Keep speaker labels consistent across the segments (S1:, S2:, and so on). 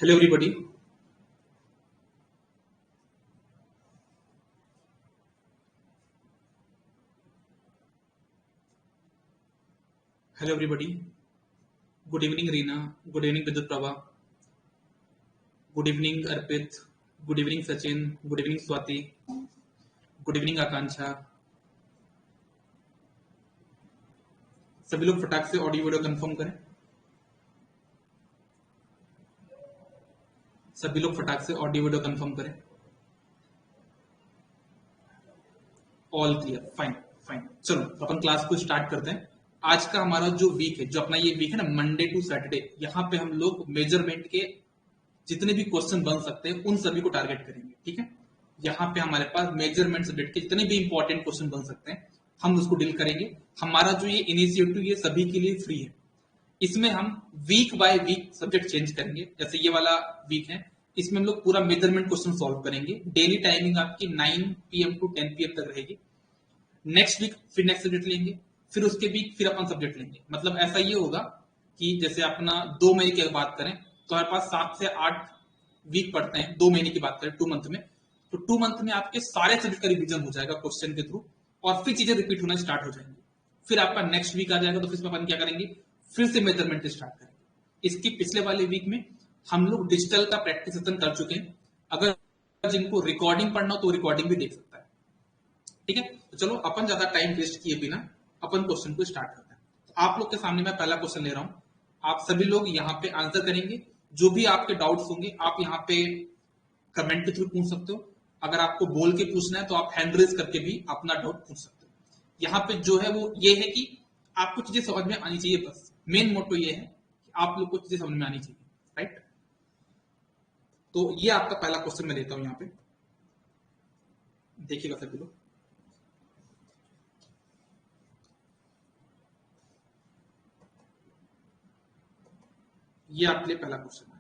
S1: Hello everybody. Hello everybody. Good evening Reena. Good evening Vidut Prabha. Good evening Arpit. Good evening Sachin. Good evening Swati. Good evening आकांक्षा. सभी लोग फटाक से audio video confirm करें. सभी लोग फटाक से ऑडियो वीडियो कंफर्म करें. All clear. Fine fine. चलो अपन क्लास को स्टार्ट करते हैं. आज का हमारा जो वीक है, जो अपना ये वीक है ना, मंडे टू सैटरडे, यहाँ पे हम लोग मेजरमेंट के जितने भी क्वेश्चन बन सकते हैं उन सभी को टारगेट करेंगे. ठीक है. यहाँ पे हमारे पास मेजरमेंट सब्जेक्ट के जितने भी इंपॉर्टेंट क्वेश्चन बन सकते हैं हम उसको डील करेंगे. हमारा जो ये इनिशिएटिव ये सभी के लिए फ्री है. इसमें हम week by week subject change करेंगे. जैसे ये वाला वीक है, इसमें हम लोग पूरा मेजरमेंट क्वेश्चन सॉल्व करेंगे. डेली टाइमिंग आपकी 9 PM टू 10 PM तक रहेगी. नेक्स्ट वीक फिर नेक्स्ट सब्जेक्ट लेंगे, फिर उसके वीक फिर अपन सब्जेक्ट लेंगे. मतलब ऐसा ये होगा कि जैसे अपना 2 महीने की बात करें तो हमारे पास 7 से 8 वीक पड़ते हैं. 2 महीने की बात करें 2 मंथ में, तो 2 मंथ में आपके सारे सब्जेक्ट का रिवीजन हो जाएगा क्वेश्चन के थ्रू, और फिर चीजें रिपीट होना स्टार्ट हो जाएंगी. फिर आपका नेक्स्ट वीक आ जाएगा तो फिर अपन क्या करेंगे, फिर से मेजरमेंट स्टार्ट करेंगे. इसकी पिछले वाले वीक में हम लोग डिजिटल का प्रैक्टिस सेशन कर चुके हैं. अगर जिनको रिकॉर्डिंग पढ़ना हो तो रिकॉर्डिंग भी देख सकता है. ठीक है. तो चलो अपन ज्यादा टाइम वेस्ट किए बिना अपन क्वेश्चन को स्टार्ट करते हैं. तो आप लोग के सामने मैं पहला क्वेश्चन ले रहा हूं. आप सभी लोग यहाँ पे आंसर करेंगे. जो भी आपके डाउट्स होंगे आप यहाँ पे कमेंट के थ्रू पूछ सकते हो. अगर आपको बोल के पूछना है तो आप हैंड रेज करके भी अपना डाउट पूछ सकते हो. यहाँ पे जो है वो ये है कि आपको चीजें समझ में आनी चाहिए. बस मेन मोटो ये है कि आप लोग को चीजें समझ में आनी चाहिए. राइट. तो ये आपका पहला क्वेश्चन मैं लेता हूं. यहाँ पे देखिएगा सभी लोग. ये आपके लिए पहला क्वेश्चन है.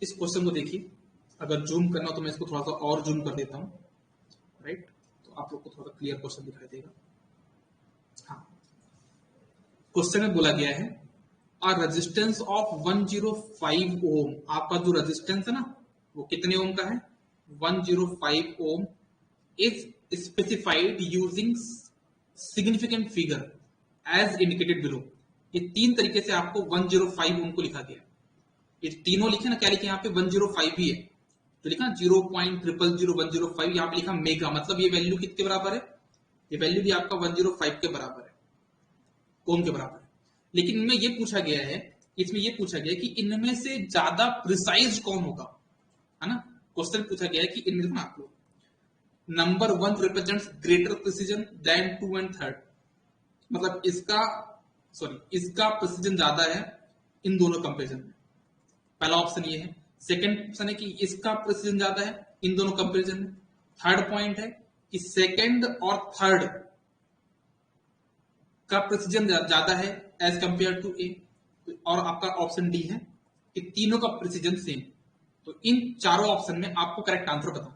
S1: इस क्वेश्चन को देखिए. अगर जूम करना हो तो मैं इसको थोड़ा सा और जूम कर देता हूं. राइट. तो आप लोग को थोड़ा क्लियर क्वेश्चन दिखाई देगा. हाँ. क्वेश्चन में बोला गया है आ रेजिस्टेंस ऑफ 105 ओम. आपका जो रेजिस्टेंस है ना वो कितने ओम का है, 105 ohm, is specified using significant figure as indicated below. ये 3 तरीके से आपको 105 ओम को लिखा गया. ये तीनों लिखे ना, क्या लिखे यहाँ पे 105 ही है तो लिखा 0.0000105. यहाँ पे लिखा मेगा, मतलब ये वैल्यू कितने बराबर है, ये वैल्यू भी आपका 105 के बराबर है, ओम के बराबर है. लेकिन इनमें ये पूछा गया है, इसमें ये पूछा गया है कि इनमें से ज्यादा प्रिसाइज कौन होगा, है ना. क्वेश्चन पूछा गया है कि इनमें आप लोग number 1 represents greater precision than 2 and 3. मतलब इसका प्रिसीजन ज्यादा है इन दोनों कंपेरिजन में. पहला ऑप्शन ये है. सेकंड ऑप्शन है कि इसका प्रिसीजन ज्यादा है इन दोनों कंपेरिजन में. थर्ड पॉइंट है कि सेकंड और थर्ड का प्रिसीजन ज्यादा है एज कंपेयर टू ए. और आपका ऑप्शन डी है कि तीनों का प्रिसीजन सेम. तो इन चारों ऑप्शन में आपको करेक्ट आंसर बताना है.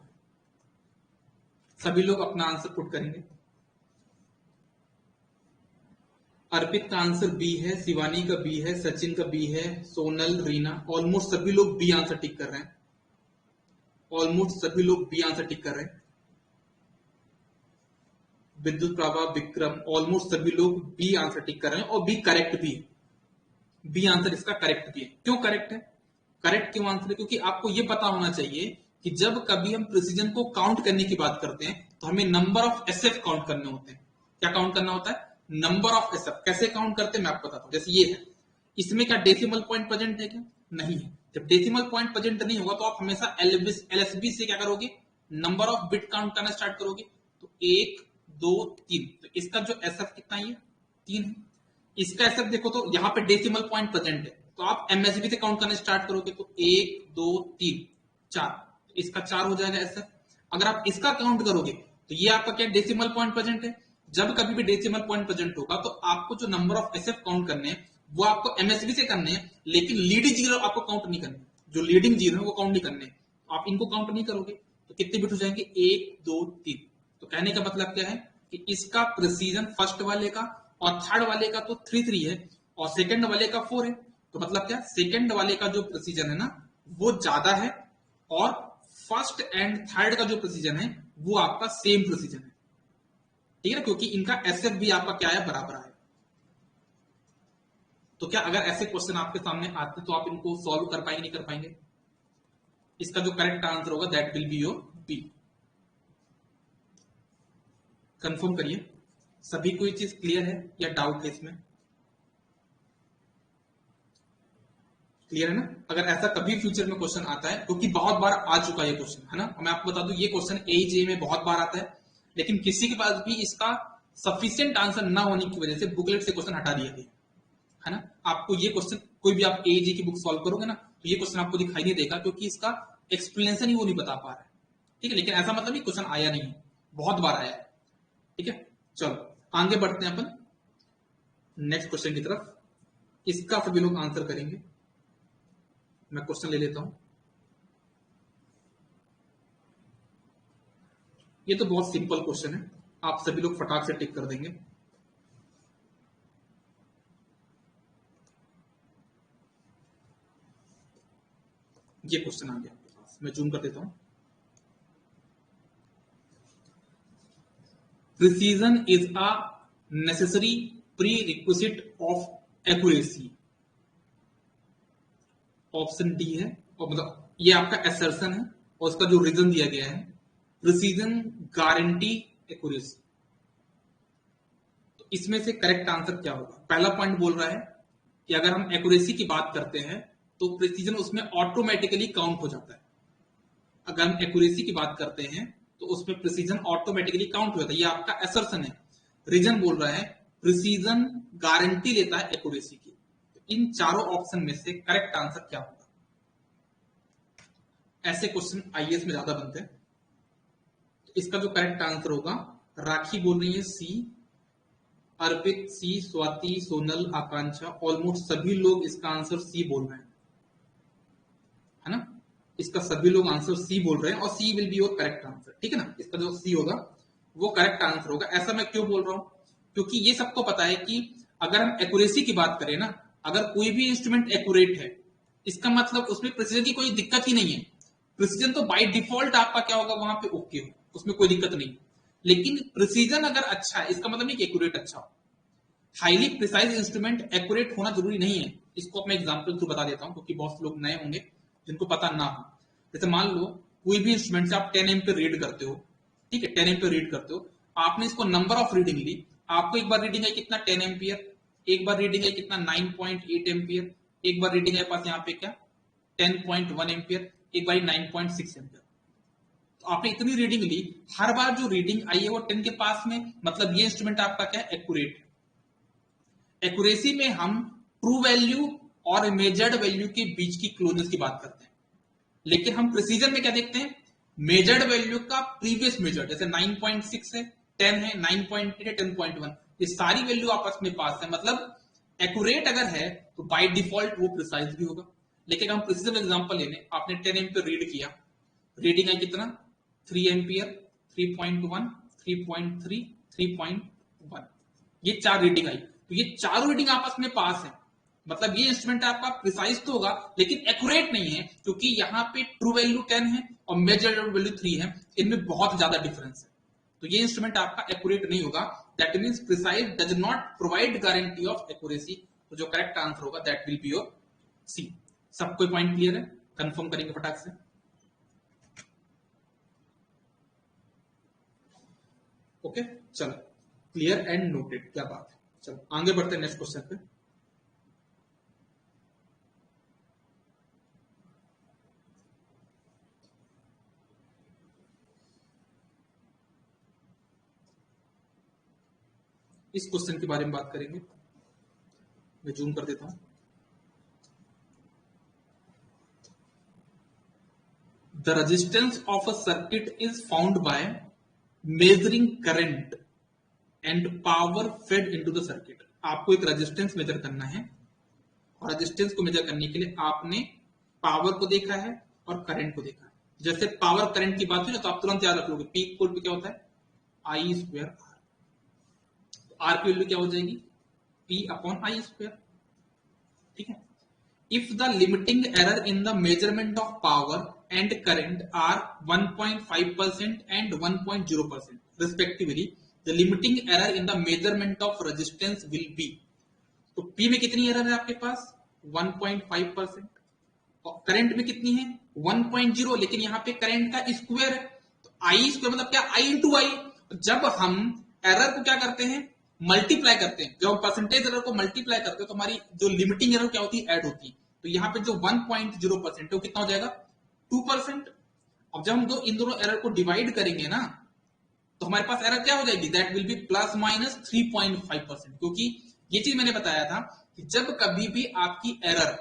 S1: सभी लोग अपना आंसर पुट करेंगे. अर्पित का आंसर बी है, शिवानी का बी है, सचिन का बी है, सोनल, रीना, ऑलमोस्ट सभी लोग बी आंसर टिक कर रहे हैं. ऑलमोस्ट सभी लोग बी आंसर टिक कर रहे हैं. विद्युत प्रभा, विक्रम, ऑलमोस्ट सभी लोग बी आंसर टिक कर रहे हैं और बी करेक्ट भी है. बी आंसर इसका करेक्ट भी है. क्यों करेक्ट है, करेक्ट क्यों आंसर है, क्योंकि आपको यह पता होना चाहिए कि जब कभी हम प्रिसीजन को काउंट करने की बात करते हैं तो हमें नंबर ऑफ एसएफ काउंट करने होते हैं. क्या काउंट करना होता है, नंबर ऑफ एसएफ. कैसे काउंट करते हैं मैं आपको बताता हूं. जैसे ये है, इसमें क्या डेसिमल पॉइंट प्रेजेंट है क्या, नहीं है. जब डेसिमल पॉइंट प्रेजेंट नहीं होगा तो आप हमेशा एलएसबी से क्या करोगे, नंबर ऑफ बिट काउंट करना स्टार्ट करोगे. तो 1 2 3, तो इसका जो एसएफ कितना है, 3 है. इसका एसएफ देखो तो यहाँ पे डेसिमल पॉइंट प्रेजेंट है तो आप एमएसबी से काउंट करना स्टार्ट करोगे तो 1 2 3 4, इसका 4 हो जाएगा एसएफ. अगर आप इसका काउंट करोगे तो ये आपका क्या डेसिमल पॉइंट प्रेजेंट है. जब कभी भी डेसिमल पॉइंट प्रेजेंट होगा तो आपको जो नंबर ऑफ एसएफ काउंट करने हैं वो आपको एमएसबी से करने हैं, लेकिन लीडिंग जीरो आपको काउंट नहीं करने. जो लीडिंग जीरो है वो काउंट नहीं करने. आप इनको काउंट नहीं करोगे तो कितने बिट हो जाएंगे, 1 2 3. तो कहने का मतलब क्या है कि इसका प्रिसीजन फर्स्ट वाले का और थर्ड वाले का तो 3 3 है, और सेकंड वाले का 4 है। तो मतलब क्या, सेकंड वाले का जो प्रिसीजन है ना वो ज्यादा है, और फर्स्ट एंड थर्ड का जो प्रिसीजन है वो आपका सेम प्रिसीजन है, ठीक है ना, क्योंकि इनका एसएफ भी आपका क्या है, बराबर है। तो क्या अगर ऐसे क्वेश्चन आपके सामने आते तो आप इनको सॉल्व कर पाएंगे, नहीं कर पाएंगे? इसका जो करेक्ट आंसर होगा that will be your B. Confirm करिए, सभी को ये चीज क्लियर है या डाउट है इसमें? क्लियर है ना? अगर ऐसा कभी फ्यूचर में क्वेश्चन आता है, क्योंकि बहुत बार आ चुका है ये क्वेश्चन, है ना, मैं आपको बता दूं ये क्वेश्चन एजे में बहुत बार आता है, लेकिन किसी के पास भी इसका सफिशिएंट आंसर ना होने की वजह से बुकलेट से क्वेश्चन हटा दिया गया, है ना। आपको ये क्वेश्चन, कोई भी आप एजे की बुक सॉल्व करोगे ना तो ये क्वेश्चन आपको दिखाई नहीं देगा, क्योंकि इसका एक्सप्लेनेशन ही वो नहीं बता पा रहा है, ठीक है। लेकिन ऐसा मतलब नहीं क्वेश्चन आया नहीं है, बहुत बार आया है, ठीक है। चलो आगे बढ़ते हैं अपन नेक्स्ट क्वेश्चन की तरफ। इसका सभी लोग आंसर करेंगे। मैं क्वेश्चन ले लेता हूं। ये तो बहुत सिंपल क्वेश्चन है, आप सभी लोग फटाक से टिक कर देंगे। ये क्वेश्चन आ गया आपके पास, मैं जूम कर देता हूं। Precision is a necessary pre requisite of accuracy. Option D है, और मतलब ये आपका असर्शन है, और उसका जो रीजन दिया गया है प्रिसीजन गारंटी एक्यूरेसी। तो इसमें से करेक्ट आंसर क्या होगा? पहला पॉइंट बोल रहा है कि अगर हम एक्यूरेसी की बात करते हैं तो प्रिसीजन उसमें ऑटोमेटिकली काउंट हो जाता है। अगर हम एक्यूरेसी की बात करते हैं तो उसमें प्रिसीजन ऑटोमेटिकली काउंट हो जाता है, ये आपका असर्शन है। रीजन बोल रहा है प्रिसीजन गारंटी लेता है एक्यूरेसी की। तो इन चारों ऑप्शन में से करेक्ट आंसर क्या होगा? ऐसे क्वेश्चन आईएएस में ज्यादा बनते हैं। तो इसका जो करेक्ट आंसर होगा, राखी बोल रही है सी, अर्पित सी, स्वाति, सोनल, आकांक्षा, ऑलमोस्ट सभी लोग इसका आंसर सी बोल रहे हैं, है ना। इसका सभी लोग आंसर सी बोल रहे हैं, और C will be your correct answer, ठीक है ना। इसका जो सी होगा वो करेक्ट आंसर होगा। ऐसा मैं क्यों बोल रहा हूं? क्योंकि ये सबको पता है कि अगर हम एक्यूरेसी की बात करें ना, अगर कोई भी इंस्ट्रूमेंट एक्यूरेट है, इसका मतलब उसमें प्रिसीजन की कोई दिक्कत ही नहीं है। प्रिसीजन तो बाय डिफॉल्ट आपका क्या होगा, वहां पे ओके हो, उसमें कोई दिक्कत नहीं। लेकिन प्रिसीजन अगर अच्छा है, इसका मतलब नहीं कि एक्यूरेट अच्छा हो। हाईली प्रिसाइज इंस्ट्रूमेंट एक्यूरेट होना जरूरी नहीं है। इसको मैं एग्जांपल थ्रू बता देता हूं, क्योंकि बहुत लोग नए होंगे जिनको पता ना हो। जैसे मान लो कोई भी इंस्ट्रूमेंट से आप 10 एम्पीयर रीड करते हो, ठीक है, 10 एम्पीयर रीड करते हो, आपने इसको नंबर ऑफ रीडिंग ली, आपको एक बार रीडिंग आई कितना 10 एम्पीयर, एक बार रीडिंग आई कितना 9.8 एम्पीयर, एक बार रीडिंग आई पास यहाँ पे क्या 10.1 एम्पीयर, एक बार 9.6 एम्पीयर। तो आपने इतनी रीडिंग ली, हर बार जो रीडिंग आई है वो 10 के पास में, मतलब ये इंस्ट्रूमेंट आपका क्या है, एक्यूरेट है। एक्यूरेसी में हम ट्रू वैल्यू और मेजर्ड वैल्यू के बीच की क्लोजनेस की बात करते हैं, लेकिन हम प्रिसीजन में क्या देखते हैं, मेजर्ड वैल्यू का प्रीवियस मेजर, जैसे 9.6 है, 10 है, 9.8 है, 10.1, ये सारी वैल्यू आपस में पास है। मतलब एक्यूरेट अगर है तो बाय डिफॉल्ट वो प्रिसाइज भी होगा। लेकिन हम प्रिसीजन एग्जांपल लेने, आपने 10 एम्पीयर रीड किया, रीडिंग है कितना 3 एम्पीयर, 3.1, 3.3, 3.1, ये 4 रीडिंग आई, तो ये चारों रीडिंग आपस में पास है। मतलब ये इंस्ट्रूमेंट आपका प्रिसाइज तो होगा लेकिन एक्यूरेट नहीं है, क्योंकि यहाँ पे ट्रू वैल्यू 10 है और मेजर वैल्यू 3 है, इनमें बहुत ज्यादा डिफरेंस है। तो ये इंस्ट्रूमेंट आपका एक्यूरेट नहीं होगा। That means precise does not provide guarantee of accuracy. तो जो करेक्ट आंसर होगा that will be your C. सबको पॉइंट क्लियर है? कंफर्म करेंगे फटाक से। ओके चलो, क्लियर एंड नोटेड, क्या बात है। चलो आगे बढ़ते हैं नेक्स्ट क्वेश्चन पे। इस क्वेश्चन के बारे में बात करेंगे, मैं जूम कर देता हूं। The resistance of a circuit is found by measuring current and power fade into the circuit. आपको एक रेजिस्टेंस मेजर करना है, और रेजिस्टेंस को मेजर करने के लिए आपने पावर को देखा है और करंट को देखा है। जैसे पावर करंट की बात हुई ना, तो आप तुरंत याद रख लोगे पी इक्वल टू क्या होता है, आई स्क्वायर आर। आर की वैल्यू क्या हो जाएगी, पी अपॉन आई स्क्वायर। ठीक है। If the limiting error in the measurement of power and current are 1.5% and 1.0% respectively, the limiting error in the measurement of resistance will be. तो P में कितनी error है आपके पास? 1.5%। और करंट में कितनी है? 1.0, लेकिन यहाँ पे करंट का स्क्वायर है, तो आई स्क्वायर मतलब क्या? आई इंटू आई। जब हम एरर को क्या करते हैं? मल्टीप्लाई करते हैं। जब हम परसेंटेज एरर को मल्टीप्लाई करते हैं तो हमारी जो लिमिटिंग एरर क्या होती है? ऐड होती है। तो यहाँ पे जो 1.0% है वो कितना हो जाएगा? 2%। अब जब हम इन दोनों एरर को डिवाइड करेंगे ना, तो हमारे पास एरर क्या हो जाएगी? That will B plus minus 3.5%। क्योंकि ये चीज मैंने बताया था कि जब कभी भी आपकी एरर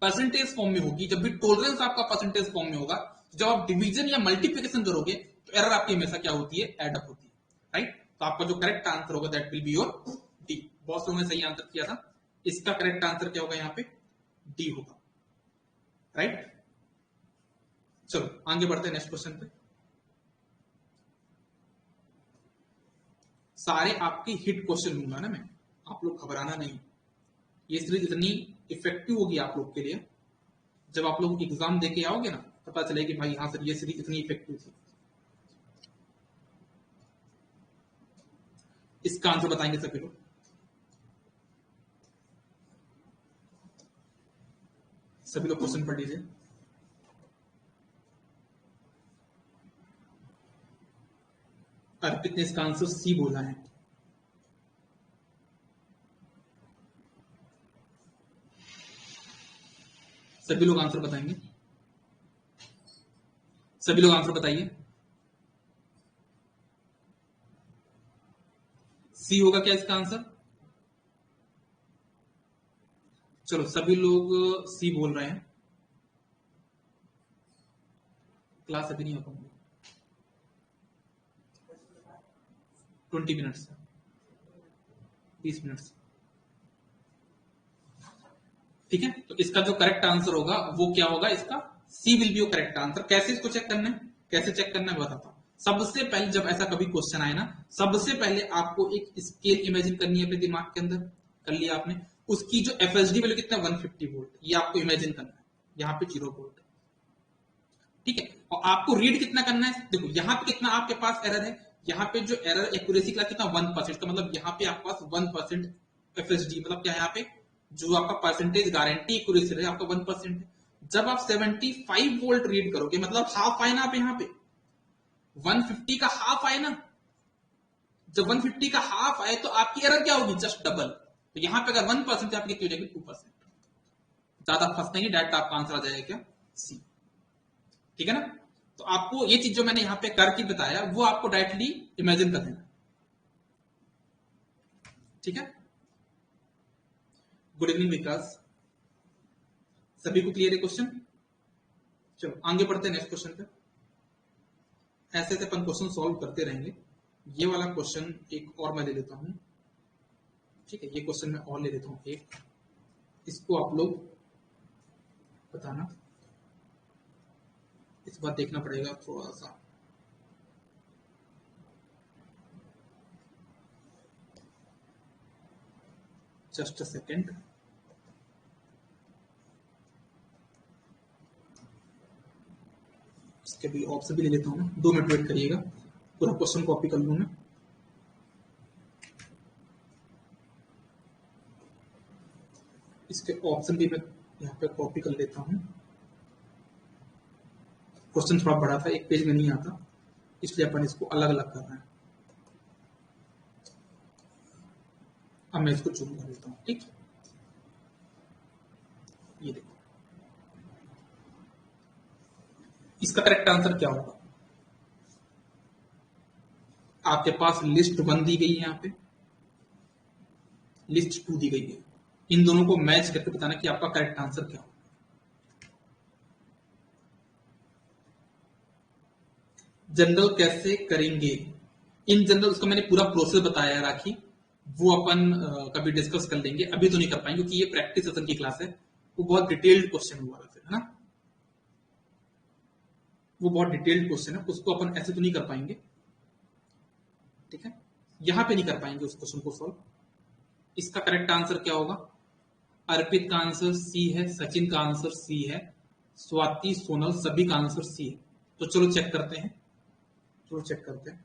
S1: परसेंटेज फॉर्म में होगी, जब भी टॉलरेंस आपका परसेंटेज फॉर्म में होगा, तो जब आप डिवीजन या मल्टीप्लिकेशन करोगे तो एरर आपकी हमेशा क्या होती है? एड अप होती है, राइट। तो आपका जो करेक्ट आंसर होगा that will be your D. बहुत लोगों ने सही आंसर किया था। इसका करेक्ट आंसर क्या होगा? यहाँ पे डी होगा, राइट। चलो आगे बढ़ते हैं नेक्स्ट क्वेश्चन पे। सारे आपके हिट क्वेश्चन लूंगा ना मैं, आप लोग घबराना नहीं। ये सीरीज इतनी इफेक्टिव होगी आप लोग के लिए, जब आप लोग एग्जाम देके आओगे ना तो पता चलेगा कि भाई हाँ सर ये सीरीज इतनी इफेक्टिव थी। इसका आंसर बताएंगे सभी लोग। सभी लोग क्वेश्चन पढ़ लीजिए। अर्पित ने इसका आंसर सी बोला है। सभी लोग आंसर बताएंगे। सभी लोग आंसर बताइए। सी होगा क्या इसका आंसर? चलो सभी लोग सी बोल रहे हैं। क्लास अभी नहीं हो पाऊंगी। 20 मिनट्स, 20 मिनट्स, ठीक है। तो इसका जो करेक्ट आंसर होगा वो क्या होगा? इसका C will be your correct answer. कैसे इसको चेक करना है? कैसे चेक करना है बताता हूं। सबसे पहले जब ऐसा कभी क्वेश्चन आए ना, सबसे पहले आपको एक स्केल इमेजिन करनी है अपने दिमाग के अंदर। कर लिया आपने? उसकी जो एफएसडी वैल्यू कितना? 150 वोल्ट, ये आपको इमेजिन करना है। यहाँ पे 0 वोल्ट, ठीक है। और आपको रीड कितना करना है? देखो यहाँ पे कितना आपके पास एरर है। यहाँ पे जो एरर एक्यूरेसी का कितना? 1%। का मतलब यहाँ पे आपके पास 1% एफएसडी, मतलब क्या है यहाँ पे जो आपका परसेंटेज गारंटी एक्यूरेसी है आपका 1% है। जब आप 75 वोल्ट रीड करोगे, मतलब हाफ आए ना आप यहाँ पे, 150 का हाफ आए ना, जब 150 का हाफ आए तो आपकी एरर क्या होगी? Just double. तो यहाँ पे अगर 1% आपकी कितनी हो जाएगी? 2%। ज्यादा फंसना ही, डायरेक्ट आपका आंसर आ जाएगा क्या? सी, ठीक है ना। तो आपको ये चीज जो मैंने यहाँ पे करके बताया वो आपको डायरेक्टली इमेजिन कर देना, ठीक है। गुड इवनिंग विकास। सभी को क्लियर है क्वेश्चन? चलो आगे बढ़ते हैं नेक्स्ट क्वेश्चन पे। ऐसे ऐसे अपन क्वेश्चन सॉल्व करते रहेंगे। ये वाला क्वेश्चन एक और मैं ले लेता हूं, ठीक है। ये क्वेश्चन मैं और ले लेता हूं एक, इसको आप लोग बताना। इस बार देखना पड़ेगा थोड़ा सा। Just a second. इसके भी ऑप्शन भी ले लेता हूँ ना, 2 मिनट वेट करिएगा, पूरा क्वेश्चन कॉपी कर लूँ मैं। इसके ऑप्शन भी मैं यहाँ पे कॉपी कर लेता हूँ। क्वेश्चन थोड़ा बड़ा था, एक पेज में नहीं आता, इसलिए अपन इसको अलग अलग कर रहे हैं। अब मैं इसको जूम कर लेता हूँ, ठीक। ये देखो, इसका करेक्ट आंसर क्या होगा? आपके पास लिस्ट 1 दी गई है, यहाँ पे लिस्ट 2 दी गई है। इन दोनों को मैच करके बताना कि आपका करेक्ट आंसर क्या होगा। जनरल कैसे करेंगे? इन जनरल उसका मैंने पूरा प्रोसेस बताया है राखी, वो अपन कभी डिस्कस कर लेंगे, अभी तो नहीं कर पाएंगे क्योंकि ये प्रैक्टिस सेशन की क्लास है। वो बहुत डिटेल्ड क्वेश्चन हुआ है ना, वो बहुत डिटेल्ड क्वेश्चन है, उसको अपन ऐसे तो नहीं कर पाएंगे, ठीक है। यहां पे नहीं कर पाएंगे उस क्वेश्चन को सॉल्व। इसका करेक्ट आंसर क्या होगा? अर्पित का आंसर सी है, सचिन का आंसर सी है, स्वाति, सोनल, सभी का आंसर सी है। तो चलो चेक करते हैं, चलो चेक करते हैं।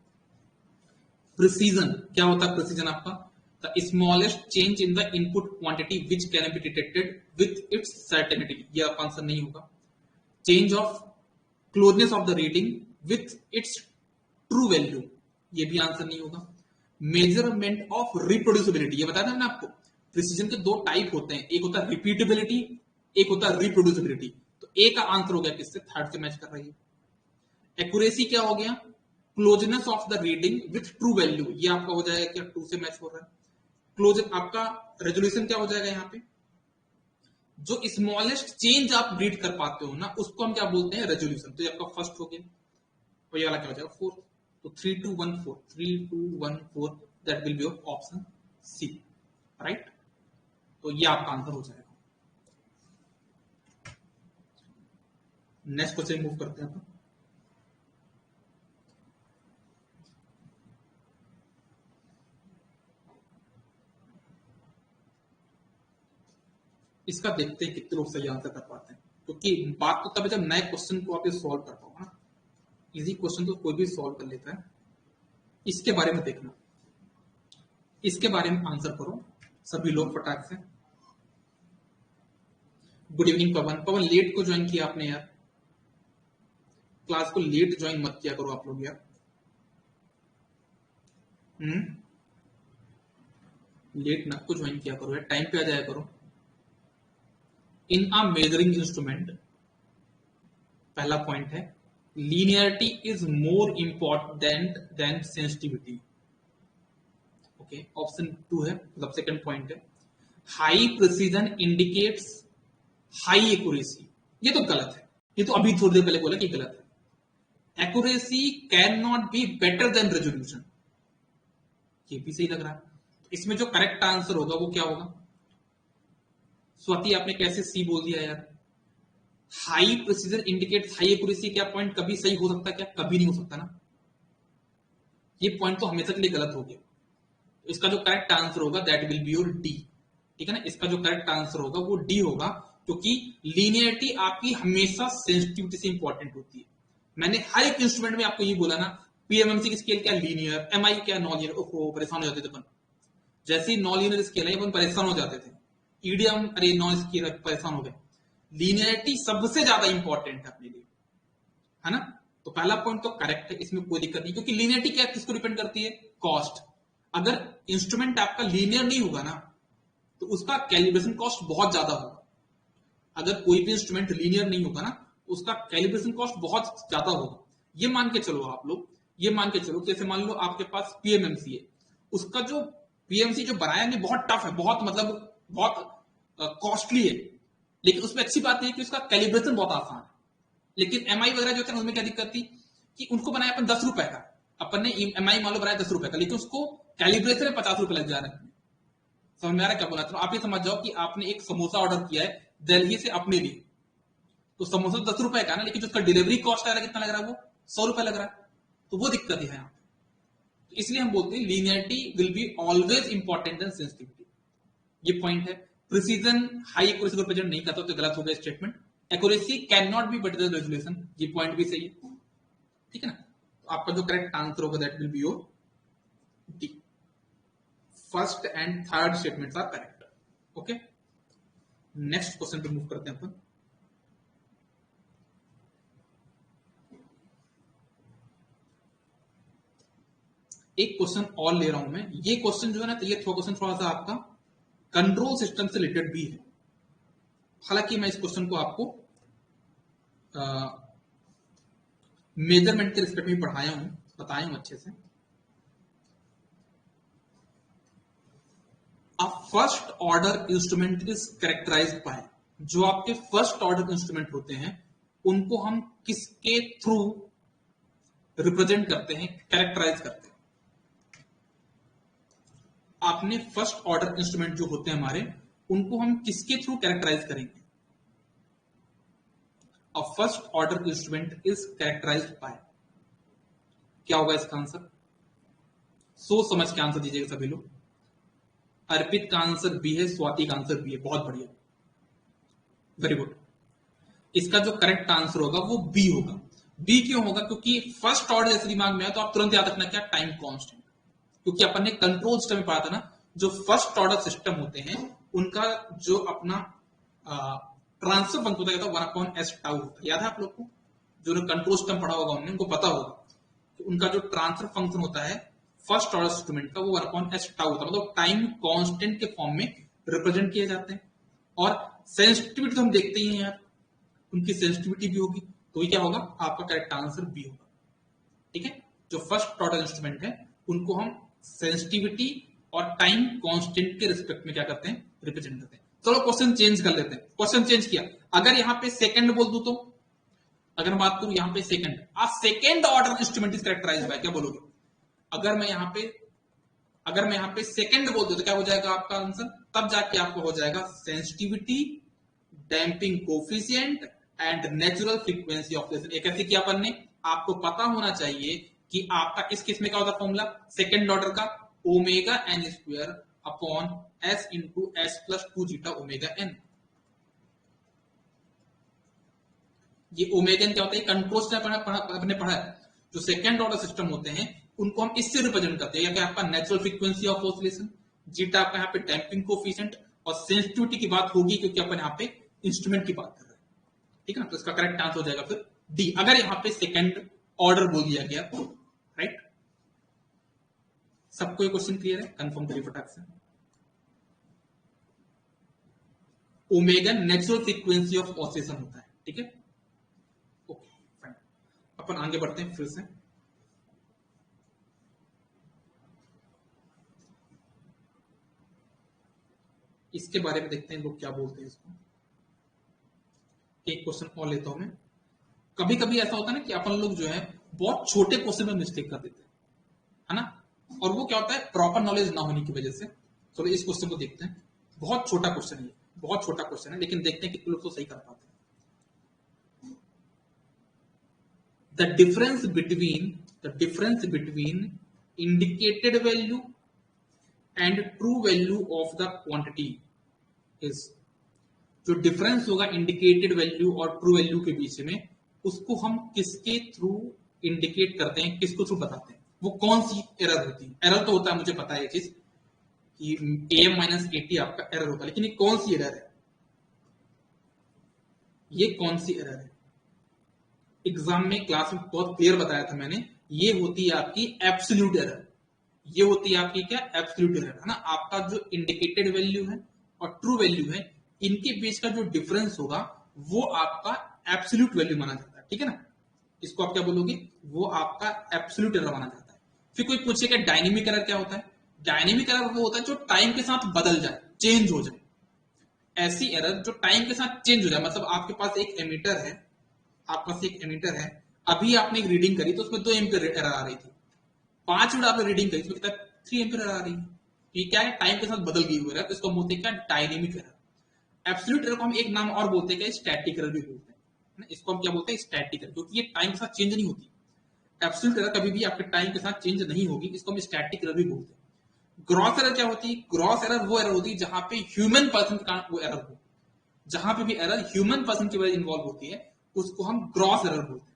S1: प्रिसीजन क्या होता है? प्रिसीजन आपका the smallest change in the input quantity which can be detected with its certainty, ये आपका आंसर नहीं होगा। Change of closeness of the reading with its true value, ये भी आंसर नहीं होगा। मेजरमेंट ऑफ रिप्रोड्यूसिबिलिटी, ये बताया था ना आपको, प्रिसीजन के दो टाइप होते हैं, एक होता है रिपीटेबिलिटी, एक होता है रिप्रोड्यूसिबिलिटी। तो ए का आंसर हो गया किससे? थर्ड से मैच कर रही है। एक्यूरेसी क्या हो गया? Closeness of the reading with true value, ये आपका हो जाएगा क्या? टू से मैच हो रहा है। क्लोज आपका रेजोल्यूशन क्या हो जाएगा यहाँ पे? जो स्मॉलेस्ट चेंज आप रीड कर पाते हो ना, उसको हम क्या बोलते हैं? रेजोल्यूशन। तो ये आपका फर्स्ट हो गया, और ये वाला क्या हो जाएगा? फोर्थ। तो 3214, 3214, that will be of option C, right. तो ये आपका आंसर हो जाएगा। नेक्स्ट क्वेश्चन मूव करते हैं अपन। इसका देखते हैं कितने लोग सही आंसर कर पाते हैं, क्योंकि बात तो तब जब नए क्वेश्चन को आप सॉल्व कर पाओ ना। इजी क्वेश्चन तो कोई भी सॉल्व कर लेता है। इसके बारे में देखना, इसके बारे में आंसर करो सभी लोग फटाक से। गुड इवनिंग पवन। पवन लेट को ज्वाइन किया आपने यार, क्लास को लेट ज्वाइन मत किया करो आप लोग यार। लेट ना को ज्वाइन किया करो यार, टाइम पे आ जाया करो। इन अ मेजरिंग इंस्ट्रूमेंट, पहला पॉइंट है, linearity is more important than sensitivity. Okay, option 2 है, मतलब सेकंड पॉइंट है। High precision indicates high accuracy, ये तो गलत है, ये तो अभी थोड़ी देर पहले बोला कि गलत है। Accuracy can not be better than resolution, ये भी सही लग रहा है। तो इसमें जो करेक्ट आंसर होगा वो क्या होगा? स्वाति आपने कैसे सी बोल दिया यार? High precision indicates high accuracy, क्या पॉइंट कभी सही हो सकता? क्या कभी नहीं हो सकता ना, ये पॉइंट तो हमेशा के लिए गलत हो गया। इसका जो करेक्ट आंसर होगा that will be your D, ठीक है ना। इसका जो करेक्ट आंसर होगा वो डी होगा, क्योंकि लीनियरिटी आपकी हमेशा सेंसिटिविटी से इंपॉर्टेंट होती है। मैंने हर एक इंस्ट्रूमेंट में आपको ये बोला ना, पीएमएमसी की स्केल क्या? लीनियर। एमआई क्या? Non linear. ओहो, परेशान हो जाते थे अपन, जैसे ही नॉन लीनियर स्केल है अपन परेशान हो जाते थे। ईडीएम, अरे नॉन स्केल, परेशान हो गए। लीनियरिटी सबसे ज्यादा इंपॉर्टेंट है अपने लिए, है ना। तो पहला पॉइंट तो करेक्ट है, इसमें कोई दिक्कत नहीं, क्योंकि लीनियरिटी क्या किसको डिपेंड करती है? कॉस्ट। अगर इंस्ट्रूमेंट आपका लीनियर नहीं होगा ना, तो उसका कैलिब्रेशन कॉस्ट बहुत ज्यादा होगा। अगर कोई भी इंस्ट्रूमेंट लीनियर नहीं होगा ना, उसका कैलिब्रेशन कॉस्ट बहुत ज्यादा होगा। ये मान के चलो आप लोग, ये मान के चलो, जैसे मान लो आपके पास पीएमएमसी है, उसका जो पीएमसी जो बनाया नहीं, बहुत टफ है, बहुत मतलब बहुत कॉस्टली है, लेकिन उसमें अच्छी बात है कि उसका कैलिब्रेशन बहुत आसान है। लेकिन एमआई वगैरह जो होते हैं उनमें क्या दिक्कत थी कि उनको बनाया अपन 10 रुपए का, अपन ने एमआई मान लो बनाया 10 रुपए का, लेकिन उसको कैलिब्रेशन में 50 रुपए लग जा रहे हैं। समझ में आ रहा है क्या बोला? तो आप ये समझ जाओ कि आपने एक समोसा ऑर्डर किया है दिल्ली से अपने लिए, तो समोसा 10 रुपए का ना, लेकिन जो उसका डिलीवरी कॉस्ट आ रहा है कितना लग रहा है? वो 100 रुपए लग रहा है। तो वो दिक्कत है यहाँ पे। तो इसलिए हम बोलते हैं linearity will be always important than sensitivity, ये पॉइंट है। प्रिसीजन हाई एक्यूरेसी को रिप्रेजेंट नहीं करता, तो गलत हो गया statement. Accuracy can not be better than resolution, ये पॉइंट भी सही है, ठीक है ना। तो आपका जो करेक्ट आंसर होगा that will be your D. First and third statements are correct. Okay, next question पे मूव करते हैं अपन। एक क्वेश्चन और ले रहा हूं मैं। ये क्वेश्चन जो है ना, तो ये क्वेश्चन थोड़ा सा आपका कंट्रोल सिस्टम से रिलेटेड भी है। हालांकि मैं इस क्वेश्चन को आपको मेजरमेंट के रिस्पेक्ट में पढ़ाया हूं, बताया हूं अच्छे से। A first order instrument is characterized by, जो आपके फर्स्ट ऑर्डर इंस्ट्रूमेंट होते हैं उनको हम किसके थ्रू रिप्रेजेंट करते हैं, कैरेक्टराइज करते हैं? आपने फर्स्ट ऑर्डर इंस्ट्रूमेंट जो होते हैं हमारे, उनको हम किसके थ्रू कैरेक्टराइज करेंगे? A first order instrument is characterized by, क्या होगा इसका आंसर? सोच समझ के आंसर दीजिएगा सभी लोग। अर्पित का आंसर बी है, स्वाति का आंसर बी है, बहुत बढ़िया, वेरी गुड। इसका जो करेक्ट आंसर होगा वो बी होगा। बी क्यों होगा? क्योंकि फर्स्ट ऑर्डर जैसे दिमाग में है तो आप तुरंत याद रखना क्या, टाइम कांस्टेंट। क्योंकि अपन ने कंट्रोल सिस्टम में पढ़ा था ना, जो फर्स्ट ऑर्डर सिस्टम होते हैं उनका जो अपना ट्रांसफर फंक्शन होता है 1/s टाउ होता है। याद है आप लोग को? जो कंट्रोल सिस्टम पढ़ा होगा उन्हें, उनको पता होगा कि उनका जो ट्रांसफर फंक्शन होता है फर्स्ट ऑर्डर इंस्ट्रूमेंट का, वो 1/s टाउ होता है, मतलब टाइम कांस्टेंट के फॉर्म में रिप्रेजेंट किए जाते हैं। और सेंसिटिविटी तो हम देखते ही हैं यार, उनकी सेंसिटिविटी भी होगी, तो ये क्या होगा, आपका करेक्ट आंसर बी होगा। ठीक है, जो फर्स्ट ऑर्डर इंस्ट्रूमेंट है उनको हम सेंसिटिविटी और टाइम कांस्टेंट के रिस्पेक्ट में क्या करते हैं, रिप्रेजेंट करते हैं। चलो क्वेश्चन चेंज कर लेते हैं। क्वेश्चन चेंज किया, अगर यहां पे सेकंड बोल दूं तो, अगर मैं बात करूं यहां पे second, a second order instrument is characterized by, क्या बोलोगे? अगर मैं यहां पे सेकंड बोल दूं तो क्या हो जाएगा आपका आंसर? तब जाके आपको हो जाएगा sensitivity, damping coefficient and natural frequency of oscillation. एक ऐसे किया अपन ने, आपको पता होना चाहिए कि आपका इस केस में क्या होता है फॉर्मूला सेकंड ऑर्डर का, omega n square upon s into s plus 2 zeta omega n. ये ओमेगा एन क्या होता है? कंट्रोल से आपने पढ़ा है, जो सेकंड ऑर्डर सिस्टम होते हैं उनको हम इससे रिप्रेजेंट करते हैं, या आपका natural frequency of oscillation, zeta आपका यहाँ पे डैम्पिंग कोफिशिएंट, और सेंसिटिविटी की बात होगी क्योंकि अपन यहाँ पे इंस्ट्रूमेंट की बात कर रहे हैं। ठीक है ना, तो इसका करेक्ट आंसर हो जाएगा फिर डी, अगर यहां पे सेकंड ऑर्डर बोल दिया गया तो। राइट, सबको ये क्वेश्चन क्लियर है? कंफर्म करिए फटाक से। Omega natural frequency of oscillation होता है। ठीक है, ओके फाइन। अपन आगे बढ़ते हैं फिर से। इसके बारे में देखते हैं लोग क्या बोलते हैं इसको। एक क्वेश्चन और लेता हूं मैं। कभी कभी ऐसा होता है ना कि अपन लोग जो है बहुत छोटे क्वेश्चन में मिस्टेक कर देते हैं, है ना, और वो क्या होता है, प्रॉपर नॉलेज ना होने की वजह से। चलो इस क्वेश्चन को देखते हैं। बहुत छोटा क्वेश्चन है, बहुत छोटा क्वेश्चन है, लेकिन देखते हैं कितने लोग तो सही कर पाते हैं। The difference between indicated value and true value of the quantity is, जो डिफरेंस होगा इंडिकेटेड वैल्यू और ट्रू वैल्यू के बीच में, उसको हम किसके थ्रू इंडिकेट करते हैं, किसको थ्रू बताते हैं, वो कौन सी एरर होती है? एरर तो होता है, मुझे पता है ये चीज कि AM माइनस 80 आपका एरर होता है, लेकिन ये कौन सी एरर है? ये कौन सी एरर है? एग्जाम में क्लास में बहुत क्लियर बताया था मैंने, ये होती है आपकी एब्सोल्यूट एरर। ये होती है आपकी क्या, एब्सोल्यूट एरर, है ना। आपका जो इंडिकेटेड वैल्यू है और ट्रू वैल्यू है, इनके बीच का जो डिफरेंस होगा वो आपका एब्सोल्यूट वैल्यू माना जाता है। ठीक है ना, इसको आप क्या बोलोगे, वो आपका एब्सोल्यूट एरर माना जाता है। फिर कोई पूछेगा डायनेमिक एरर क्या होता है? डायनेमिक एरर वो होता है जो टाइम के साथ बदल जाए, चेंज हो जाए। ऐसी एरर जो टाइम के साथ चेंज हो जाए, मतलब आपके पास एक एमीटर है, आपके पास एक एमीटर है, अभी आपने एक रीडिंग करी तो उसमें 2 एम्पियर एरर आ रही थी, 5 मिनट आपने रीडिंग करी, इसमें कितना 3 एम्पियर एरर आ रही है। ये क्या है, टाइम के साथ बदल गई हुई एरर, तो इसको बोलते हैं क्या, डायनेमिक एरर। एब्सोल्यूट एरर को हम एक नाम और बोलते हैं, स्टैटिक एरर भी बोलते हैं। इसको हम क्या बोलते हैं, स्टैटिक एरर, क्योंकि ये टाइम के साथ चेंज नहीं होती। एब्सोल्यूट एरर कभी भी आपके टाइम के साथ चेंज नहीं होगी, इसको हम स्टैटिक एरर भी बोलते हैं। ग्रॉस एरर क्या होती है? ग्रॉस एरर वो एरर होती है जहां पे ह्यूमन पर्सन का वो एरर हो, जहां पे भी एरर ह्यूमन पर्सन की वजह इन्वॉल्व होती है उसको हम ग्रॉस एरर बोलते हैं।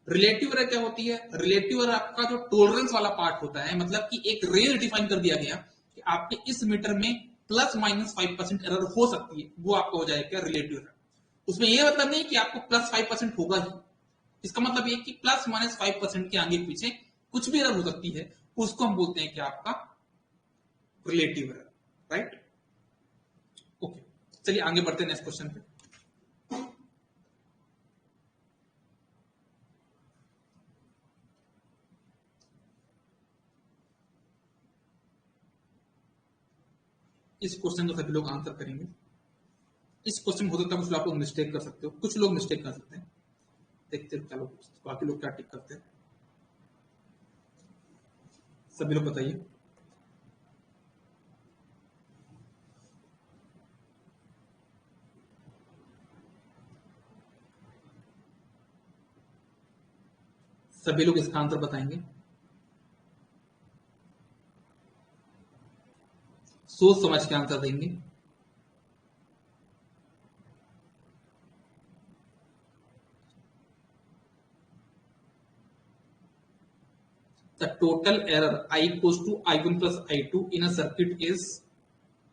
S1: रिलेटिव एरर क्या होती है? रिलेटिव एरर आपका जो टॉलरेंस वाला पार्ट होता है, मतलब कि एक रेंज डिफाइन कर दिया गया कि आपके इस मीटर में +-5% एरर हो सकती है, वो आपका हो जाएगा रिलेटिव एरर। उसमें ये मतलब नहीं कि आपको +5% होगा ही, इसका मतलब ये कि +-5% के आगे पीछे कुछ भी एरर हो सकती है, उसको हम बोलते हैं कि आपका रिलेटिव एरर। राइट, ओके, चलिए आगे बढ़ते हैं नेक्स्ट क्वेश्चन पे। इस क्वेश्चन को सभी लोग आंसर करेंगे। इस क्वेश्चन में हो सकता है कुछ लोग आप लोग मिस्टेक कर सकते हो, कुछ लोग मिस्टेक कर सकते हैं। देखते हैं क्या लोग, बाकी लोग क्या टिक करते हैं। सभी लोग बताइए। सभी लोग इसका आंसर बताएंगे। सोच समझ के आंसर देंगे। The total error I equals to I1 plus I2 in a circuit is,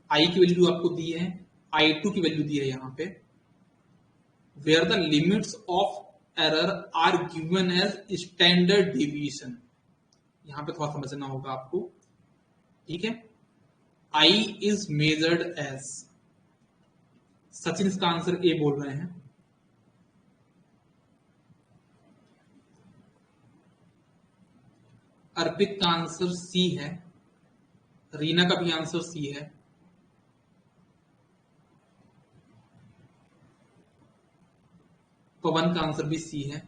S1: I की वैल्यू आपको दी है, I2 की वैल्यू दी है यहाँ पे, where the limits of error are given as standard deviation। यहां पे थोड़ा समझना होगा आपको, ठीक है। I is measured as, Sachin इसका आंसर ए बोल रहे हैं, अर्पित का आंसर सी है, रीना का भी आंसर सी है, पवन का आंसर भी सी है।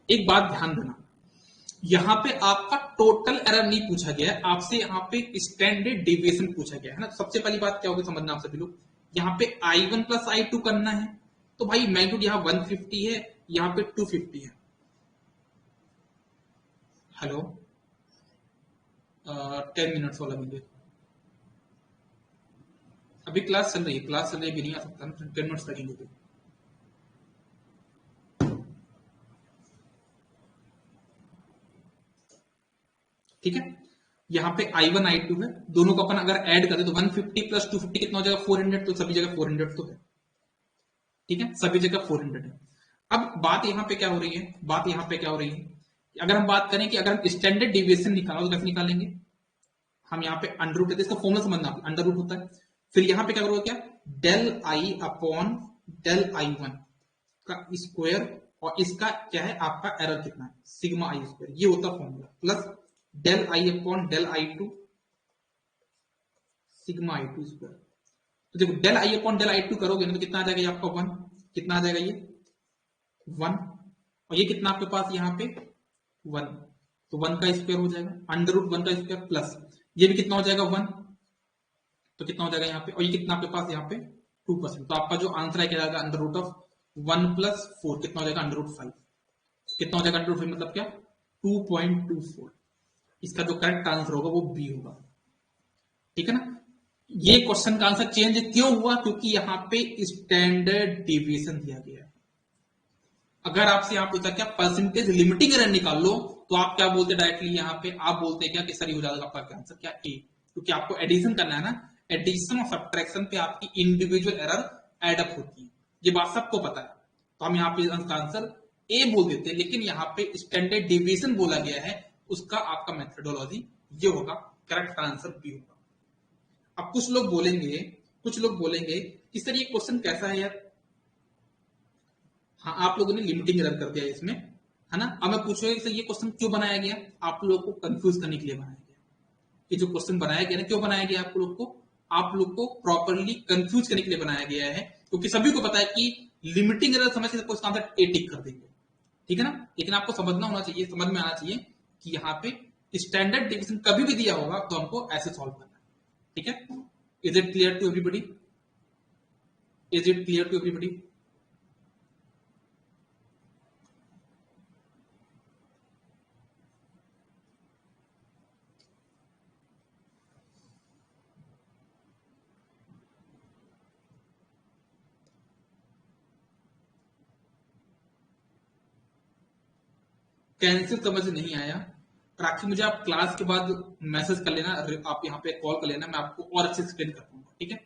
S1: एक बात ध्यान देना, यहां पे आपका टोटल एरर नहीं पूछा गया है, आपसे यहां पे स्टैंडर्ड डेविएशन पूछा गया है ना। सबसे पहली बात क्या होगी समझना आप सभी लोग, यहां पे I1 प्लस I2 करना है, तो भाई मैग्नीट्यूड यहां 150 है, यहां पे 250 है। हेलो, 10 मिनट्स वाला वीडियो, अभी क्लास चल रही है, क्लास चल रही है, भी नहीं आ सकता ना, 10 मिनट्स लगेंगे तो। ठीक है, यहाँ पे I1 I2 है, दोनों को अपन अगर ऐड करें तो 150 प्लस 250 कितना हो जाएगा 400, तो सभी जगह 400 तो है, ठीक है, सभी जगह 400 है। अब बात यहाँ पे क्या हो रही है, बात यहाँ पे क्या हो रही है, अगर हम बात करें कि अगर हम स्टैंडर्ड डिविएशन निकालो तो कैसे निकालेंगे, हम यहाँ पे अंडर रूट है, इसका फॉर्मूला समझना, अंडर रूट होता है, फिर यहाँ पे क्या करोगे, क्या del I upon del I1 का स्क्वायर, और इसका क्या है आपका एरर कितना है, सिग्मा आई स्क्वायर, ये होता formula, plus del I upon del I2 sigma I2 square. तो देखो del I upon del I2 करोगे ना तो कितना आ जाएगा ये आपका 1, कितना आ जाएगा ये 1, और ये कितना आपके पास यहाँ पे 1, तो 1 का स्क्वायर हो जाएगा, अंडर रूट 1 का स्क्वायर, प्लस ये भी कितना हो जाएगा 1, तो कितना हो जाएगा यहाँ पे, और ये कितना आपके पास यहाँ पे 2%, तो आपका जो आंसर है क्या जाएगा अंडर रूट ऑफ 1 प्लस 4, कितना हो जाएगा अंडर रूट 5, कितना हो जाएगा अंडर रूट 5 मतलब क्या 2.24। इसका जो करेक्ट आंसर होगा वो बी होगा, ठीक है ना। ये क्वेश्चन का आंसर चेंज क्यों हुआ, क्योंकि यहाँ पे स्टैंडर्ड डिविएशन दिया गया है। अगर आपसे यहाँ पूछा क्या परसेंटेज लिमिटिंग एरर निकाल लो, तो आप क्या बोलते डायरेक्टली यहाँ पे, आप बोलते क्या कि सर ये हो जाएगा आपका आंसर क्या ए, क्योंकि आपको एडिशन करना है ना, एडिशन और सब्ट्रैक्शन पे आपकी इंडिविजुअल एरर एड अप होती है, ये बात सबको पता है, तो हम यहाँ पे आंसर ए बोल देते हैं, लेकिन यहाँ पे स्टैंडर्ड डिविएशन बोला गया है, उसका आपका मेथडोलॉजी ये होगा, करेक्ट आंसर बी होगा। अब कुछ लोग बोलेंगे कि सर ये क्वेश्चन कैसा है यार, हाँ आप लोगों ने लिमिटिंग एरर कर दिया इसमें, है ना। अब मैं पूछूंगा कि सर ये क्वेश्चन क्यों बनाया गया, आप लोगों को कंफ्यूज करने के लिए बनाया गया, ये जो क्वेश्चन बनाया गया ना क्यों बनाया गया, आप लोग को प्रॉपरली कंफ्यूज करने के लिए बनाया गया है, क्योंकि सभी को पता है कि लिमिटिंग एरर समझ के उसका आंसर ए टिक कर देंगे, ठीक है ना। लेकिन आपको समझना होना चाहिए, समझ में आना चाहिए कि यहाँ पे स्टैंडर्ड डिविजन कभी भी दिया होगा तो हमको ऐसे सॉल्व करना है, ठीक है। Is it clear to everybody, is it clear to everybody. Cancel समझ नहीं आया, राखी मुझे आप क्लास के बाद मैसेज कर लेना, आप यहाँ पे कॉल कर लेना, मैं आपको और अच्छे से एक्सप्लेन कर पाऊंगा, ठीक है।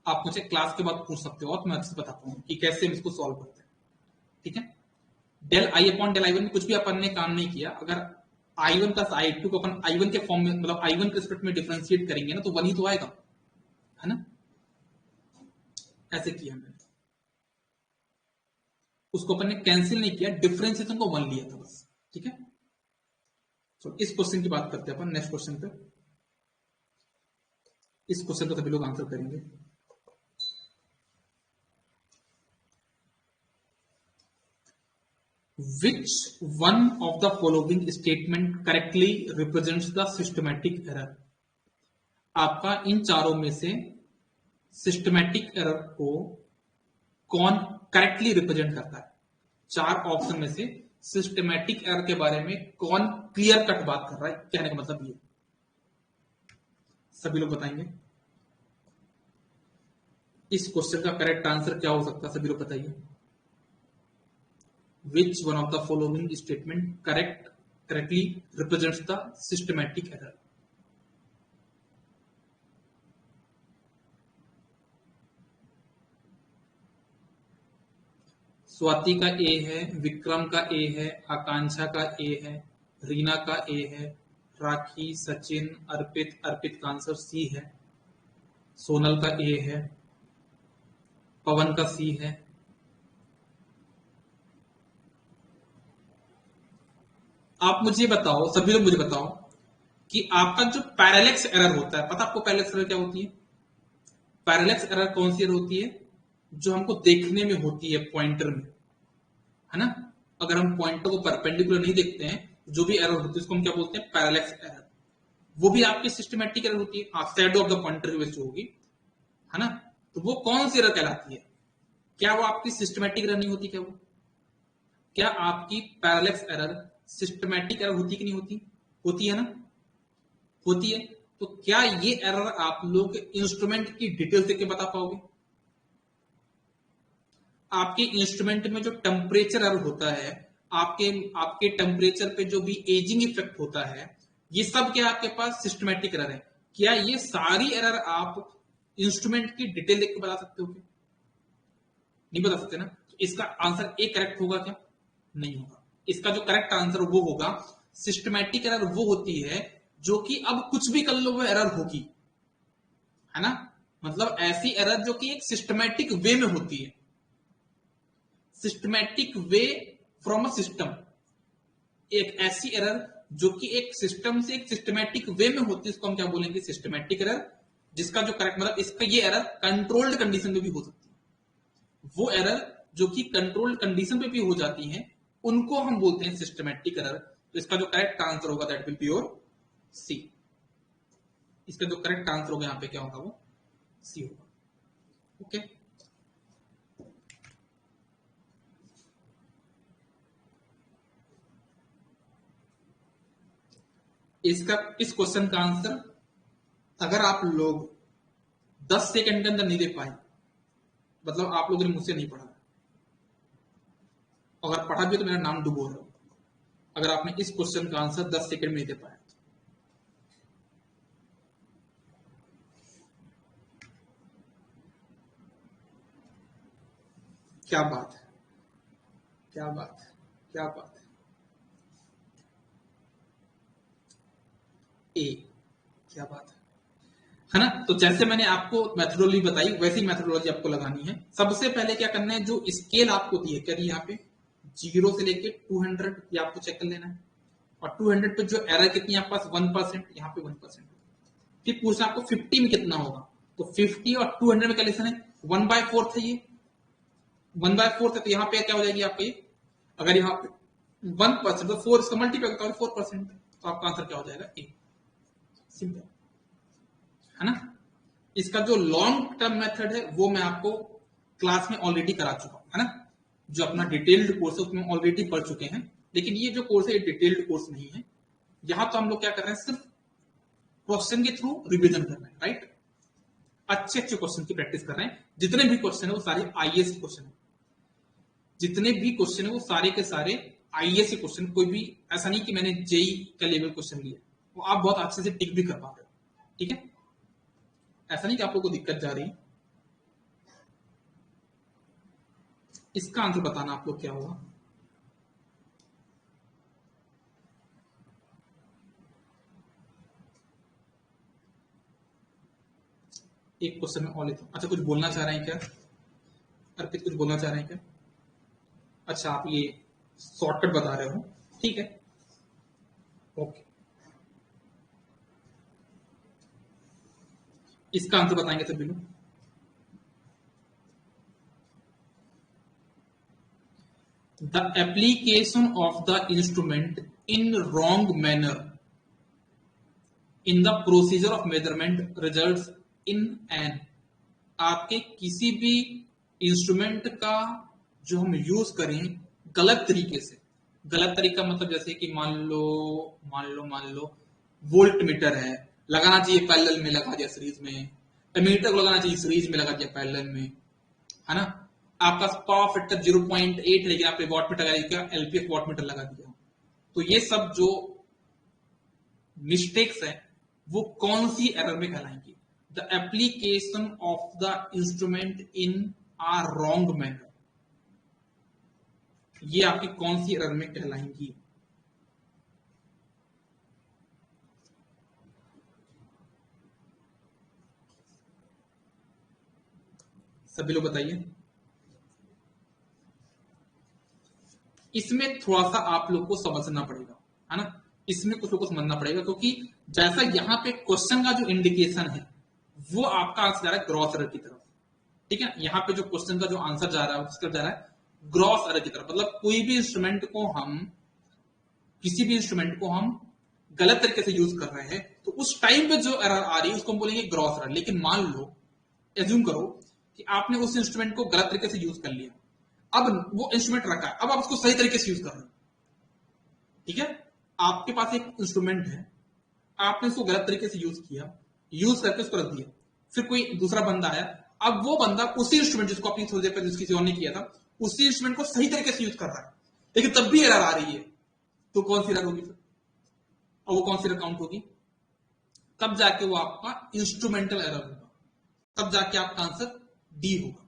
S1: आप मुझे क्लास के बाद पूछ सकते हो और मैं अच्छे से बता पाऊंगा कि कैसे हम इसको सॉल्व करते हैं, ठीक है। Del I upon del I1 में कुछ भी अपन ने काम नहीं किया, अगर I1 प्लस I2 को अपन I1 के फॉर्म में मतलब I1 के रिस्पेक्ट में डिफरेंशिएट करेंगे ना तो 1 ही तो आएगा, है ना, ऐसे किया मैंने, उसको अपन ने कैंसिल नहीं किया, डिफरेंशिएशन को 1 लिया था बस, ठीक है। तो इस क्वेश्चन की बात करते हैं अपन, नेक्स्ट क्वेश्चन पे, इस क्वेश्चन को सभी लोग आंसर करेंगे। Which one of the following statement correctly represents the systematic error? आपका इन चारों में से सिस्टमैटिक एरर को कौन करेक्टली रिप्रेजेंट करता है, चार ऑप्शन में से सिस्टमैटिक एरर के बारे में कौन क्लियर कट बात कर रहा है, कहने का मतलब ये सभी लोग बताएंगे। इस क्वेश्चन का करेक्ट आंसर क्या हो सकता है, सभी लोग बताइए। Which one of the following statement correctly represents the systematic error? Swati का ए है, विक्रम का ए है, आकांक्षा का ए है, रीना का ए है, राखी, सचिन, अर्पित का आंसर सी है, सोनल का ए है, पवन का सी है। आप मुझे बताओ, सभी लोग मुझे बताओ कि आपका जो पैरेलैक्स एरर होता है, पता आपको पैरेलैक्स एरर क्या होती है? पैरेलैक्स एरर कौन सी एरर होती है? जो हमको देखने में होती है पॉइंटर में, है ना। अगर हम पॉइंटर को परपेंडिकुलर नहीं देखते हैं, जो भी एरर होती है उसको हम क्या बोलते हैं? Parallax error. वो भी आपकी सिस्टमैटिक एरर होती है, शैडो ऑफ द पॉइंटर की वजह से होगी, है ना। तो वो कौन सी एरर कहलाती है? क्या वो आपकी सिस्टमैटिक एरर नहीं होती? क्या आपकी पैरेलैक्स एरर सिस्टमैटिक एरर होती कि नहीं होती? होती है ना, होती है। तो क्या ये एरर आप लोग इंस्ट्रूमेंट की डिटेल देख के बता पाओगे? आपके इंस्ट्रूमेंट में जो टेम्परेचर एरर होता है, आपके टेम्परेचर पे जो भी एजिंग इफेक्ट होता है, ये सब क्या आपके पास सिस्टमैटिक एरर है? क्या ये सारी एरर आप इंस्ट्रूमेंट की डिटेल देख के बता सकते हो? नहीं बता सकते ना। तो इसका आंसर ए करेक्ट होगा क्या? नहीं होगा। इसका जो करेक्ट आंसर वो होगा, सिस्टमैटिक एरर वो होती है जो कि अब कुछ भी कर लो वो एरर होगी, है ना। मतलब ऐसी एरर जो कि एक सिस्टमैटिक वे में होती है, systematic way from a system. एक ऐसी एरर जो कि एक सिस्टम से एक सिस्टमैटिक वे में होती है, इसको हम क्या बोलेंगे? Systematic error. जिसका जो करेक्ट मतलब, इसका ये एरर कंट्रोल्ड कंडीशन में भी हो सकती है। वो एरर जो कि कंट्रोल्ड कंडीशन पे भी हो जाती है, उनको हम बोलते हैं सिस्टमैटिक एरर। तो इसका जो करेक्ट आंसर होगा that will be your C. इसका जो करेक्ट आंसर होगा यहां पे क्या होगा? वो सी होगा। ओके, इस क्वेश्चन का आंसर अगर आप लोग 10 सेकंड के अंदर नहीं दे पाए, मतलब आप लोगों ने मुझसे नहीं पढ़ा। अगर पढ़ा भी तो मेरा नाम डुबो रहा हो, अगर आपने इस क्वेश्चन का आंसर 10 सेकंड में नहीं दे पाया। क्या बात है, क्या बात है, क्या बात है। ए, क्या बात है ना। तो जैसे मैंने आपको मेथोडोलॉजी बताई, वैसी मेथोडोलॉजी आपको लगानी है। सबसे पहले क्या करना है, जो स्केल आपको दी है, क्या दी यहाँ पे 0 से लेके 200, ये आपको चेक कर लेना है। और 200 पे जो एरर कितनी है आपके पास? 1%, यहाँ पे 1%। फिर पूछना आपको 50 में कितना होगा, तो 50 और 200 में कैलकुलेशन है 1/4 है। ये 1/4 है, तो यहाँ पे क्या हो जाएगी आपकी? अगर यहाँ पे 1% तो 4 इसका मल्टीप्लाई करता है 4%, तो आपका आंसर क्या हो जाएगा? ए। सिंपल, है ना। इसका जो लॉन्ग टर्म मेथड है वो मैं आपको क्लास में ऑलरेडी करा चुका हूं, है ना। जो अपना डिटेल्ड कोर्स है उसमें ऑलरेडी पढ़ चुके हैं। लेकिन ये जो कोर्स है ये डिटेल्ड कोर्स नहीं है। यहां तो हम लोग क्या कर रहे हैं, सिर्फ क्वेश्चन के थ्रू रिवीजन कर रहे हैं, राइट। अच्छे अच्छे क्वेश्चन की प्रैक्टिस कर रहे हैं। जितने भी क्वेश्चन है वो सारे आईएएस के क्वेश्चन है। जितने भी क्वेश्चन है वो सारे के सारे आईएएस के क्वेश्चन। कोई भी ऐसा नहीं कि मैंने जेई का लेवल क्वेश्चन लिया, वो आप बहुत अच्छे से टिक भी कर पा रहे हो, ठीक है। ऐसा नहीं कि आप लोगों को दिक्कत जा रही। इसका आंसर बताना आप लोग क्या होगा। एक क्वेश्चन में और लेता हूं। अच्छा, कुछ बोलना चाह रहे हैं क्या अर्पित? कुछ बोलना चाह रहे हैं क्या? अच्छा, आप ये शॉर्टकट बता रहे हो, ठीक है, ओके। इसका आंसर बताएंगे सभी लोग। The application of the instrument in wrong manner in the procedure of measurement results in an। आपके किसी भी इंस्ट्रूमेंट का जो हम यूज करें गलत तरीके से, गलत तरीका मतलब जैसे कि मान लो वोल्ट मीटर है, लगाना चाहिए पैरेलल में, लगा दिया सीरीज में। एमीटर को लगाना चाहिए सीरीज में, लगा दिया पैरेलल में, है ना। आपका पावर फैक्टर 0.8 लेकिन आपने वॉट मीटर लगा दिया, एलपीएफ वॉट मीटर लगा दिया। तो ये सब जो मिस्टेक्स है वो कौन सी एरर में कहलाएंगी? The application of the instrument in a wrong manner, ये आपकी कौन सी एरर में कहलाएंगी? सभी लोग बताइए। इसमें थोड़ा सा आप लोग को समझना पड़ेगा, है ना। इसमें कुछ लोग को समझना पड़ेगा, क्योंकि जैसा यहां पे क्वेश्चन का जो इंडिकेशन है वो आपका आंसर जा रहा है ग्रॉस एरर की तरफ, ठीक है। यहाँ पे जो क्वेश्चन का जो आंसर जा रहा है उसका जा रहा है ग्रॉस एरर की तरफ। मतलब कोई भी इंस्ट्रूमेंट को हम, किसी भी इंस्ट्रूमेंट को हम गलत तरीके से यूज कर रहे हैं तो उस टाइम पे जो एरर आ रही है उसको हम बोलेंगे ग्रॉस एरर। लेकिन मान लो, एज्यूम करो कि आपने उस इंस्ट्रूमेंट को गलत तरीके से यूज कर लिया, अब वो इंस्ट्रूमेंट रखा है, अब आप उसको सही तरीके से यूज कर रहे हो, ठीक है। आपके पास एक इंस्ट्रूमेंट है, आपने उसको गलत तरीके से यूज किया, यूज करके उसको रख दिया, फिर कोई दूसरा बंदा आया, अब वो बंदा उसी इंस्ट्रूमेंट जिसको अपनी थोड़ी देर पहले किसी और ने किया था उसी इंस्ट्रूमेंट को सही तरीके से यूज कर रहा है, लेकिन तब भी एरर आ रही है, तो कौन सी एरर होगी फिर? और वो कौन सी एरर काउंट होगी? तब जाके वो आपका इंस्ट्रूमेंटल एरर होगा, तब जाके आपका आंसर डी होगा,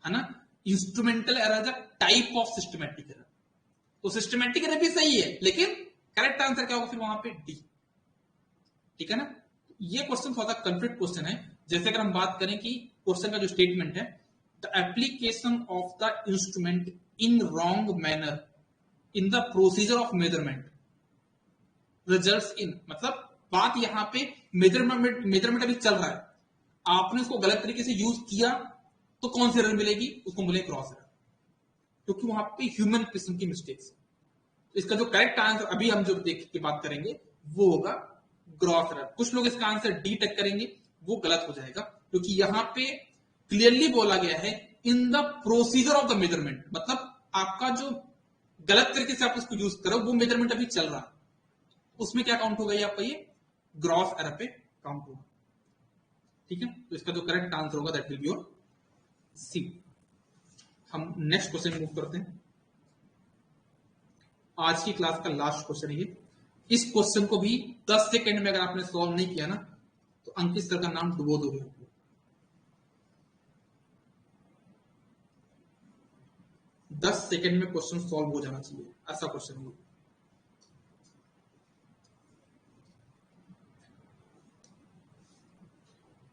S1: है ना। इंस्ट्रूमेंटल एरर है टाइप ऑफ सिस्टमैटिक एरर। तो सिस्टमैटिक एरर भी सही है, लेकिन करेक्ट आंसर क्या होगा फिर वहां पे? डी, ठीक है ना। ये क्वेश्चन थोड़ा सा कंफ्यूज क्वेश्चन है। जैसे अगर हम बात करें कि क्वेश्चन का जो स्टेटमेंट है, the application of the instrument in wrong manner in the procedure of measurement results in, मतलब बात यहां पे मेजरमेंट अभी चल रहा है, आपने उसको गलत तरीके से यूज किया तो कौन सी एरर मिलेगी? उसको मिलेगी क्रॉस एरर, क्योंकि वहां पे ह्यूमन किस्म की मिस्टेक्स। तो इसका जो करेक्ट आंसर अभी हम जो देख के बात करेंगे वो होगा ग्रॉस एरर। कुछ लोग इसका आंसर डी टेक करेंगे, वो गलत हो जाएगा, क्योंकि यहां पे क्लियरली बोला गया है in the procedure of the measurement, मतलब आपका जो गलत तरीके से आप उसको यूज करो वो मेजरमेंट अभी चल रहा है, उसमें क्या काउंट होगा? ये आपका ये ग्रॉस एरर पे काउंट होगा, ठीक है। तो इसका जो करेक्ट आंसर होगा that will be your C. हम नेक्स्ट क्वेश्चन मूव करते हैं। आज की क्लास का लास्ट क्वेश्चन है ये। इस क्वेश्चन को भी 10 सेकंड में अगर आपने सॉल्व नहीं किया ना तो अंकित सर का नाम डुबो दोगे। 10 सेकंड में क्वेश्चन सॉल्व हो जाना चाहिए, ऐसा क्वेश्चन हो।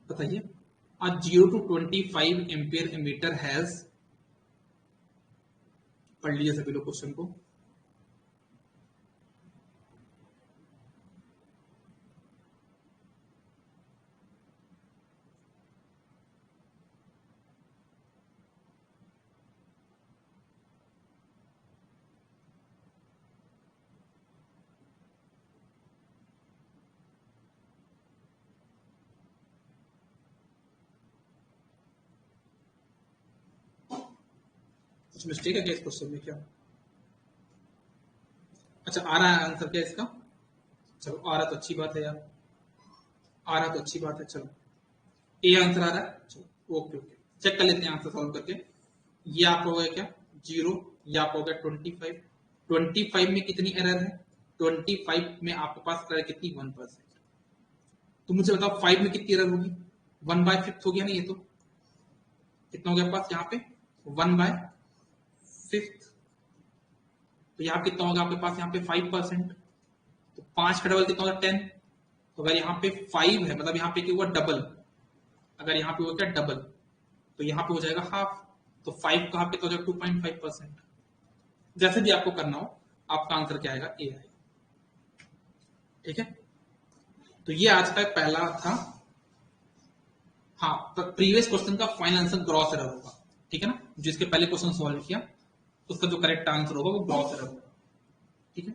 S1: बताइए, a 0 to 25 ampere ammeter has, पढ़ लीजिए सभी लोग क्वेश्चन को। कुछ मिस्टेक है क्या इस क्वेश्चन में? क्या अच्छा आ रहा है आंसर क्या इसका? चलो आ रहा तो अच्छी बात है यार, आ रहा तो अच्छी बात है। चलो ए आंसर आ रहा है, चलो ओके ओके, चेक कर लेते हैं आंसर सॉल्व करके। ये आप हो गया क्या 0, ये आप हो गया 25। 25 में कितनी एरर है? 25 में आपके पास एरर कितनी? 1%। तो मुझे बताओ 5 में कितनी एरर होगी? 1/5 हो गया ना ये, तो कितना हो गया पास यहाँ पे? 1/5। तो यहाँ कितना होगा आपके पास? यहाँ पे 5%, तो 5 का डबल कितना होगा? 10। तो अगर यहाँ पे 5 है मतलब यहाँ पे क्या हुआ? डबल। अगर यहाँ पे हुआ क्या? डबल, तो यहाँ पे हो जाएगा हाफ। तो 5 का हाफ कितना हो जाएगा? 2.5%। जैसे भी आपको करना हो, आपका आंसर क्या आएगा? ए आएगा, ठीक है। तो ये आज का पहला था। हाँ, प्रीवियस क्वेश्चन का फाइनल आंसर ग्रॉस एरर होगा, ठीक है ना। जिसके पहले क्वेश्चन सॉल्व किया उसका जो करेक्ट आंसर होगा वो ग्रॉस एरर होगा, ठीक है।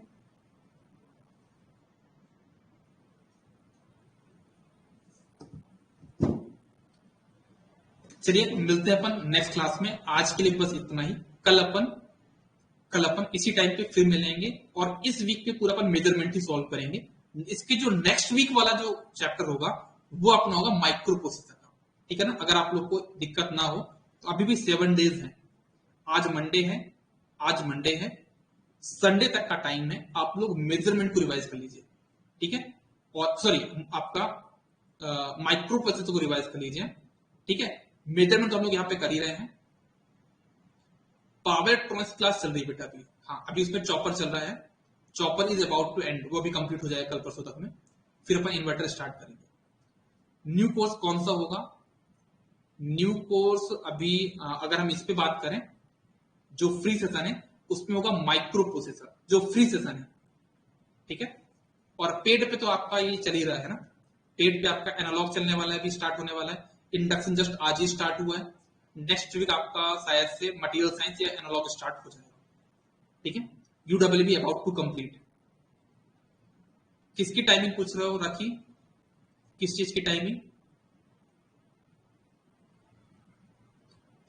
S1: चलिए मिलते हैं अपन नेक्स्ट क्लास में। आज के लिए बस इतना ही। कल अपन कल अपन इसी टाइम पे फिर मिलेंगे और इस वीक पे पूरा अपन मेजरमेंट ही सॉल्व करेंगे। इसके जो नेक्स्ट वीक वाला जो चैप्टर होगा वो अपना होगा माइक्रो प्रोसेसर का, ठीक है ना। अगर आप लोग को दिक्कत ना हो तो अभी भी 7 डेज है, आज मंडे है, संडे तक का टाइम है, आप लोग मेजरमेंट को रिवाइज कर लीजिए, ठीक है। और सॉरी, आपका माइक्रो प्रोसेसर को रिवाइज कर लीजिए, ठीक है। मेजरमेंट तो हम लोग यहाँ पे कर ही रहे हैं। पावर इलेक्ट्रॉनिक्स क्लास चल रही है बेटा अभी, हाँ अभी उसमें चॉपर चल रहा है, chopper is about to end, वो अभी कंप्लीट हो जाएगा कल परसों तक में, फिर अपन इन्वर्टर स्टार्ट करेंगे। न्यू कोर्स कौन सा होगा? न्यू कोर्स अभी अगर हम इस पे बात करें, जो फ्री सेशन है उसमें होगा माइक्रो प्रोसेसर, जो फ्री सेशन है, ठीक है। और पेड पे तो आपका ये चल ही रहा है ना, पेड पे आपका एनालॉग चलने वाला है, अभी स्टार्ट होने वाला है। इंडक्शन जस्ट आज ही स्टार्ट हुआ है, नेक्स्ट वीक आपका शायद से मटेरियल साइंस या एनालॉग स्टार्ट हो जाएगा, ठीक है। यूडब्ल्यूबी अबाउट टू कंप्लीट। किसकी टाइमिंग पूछ रहे हो राखी, किस चीज की टाइमिंग?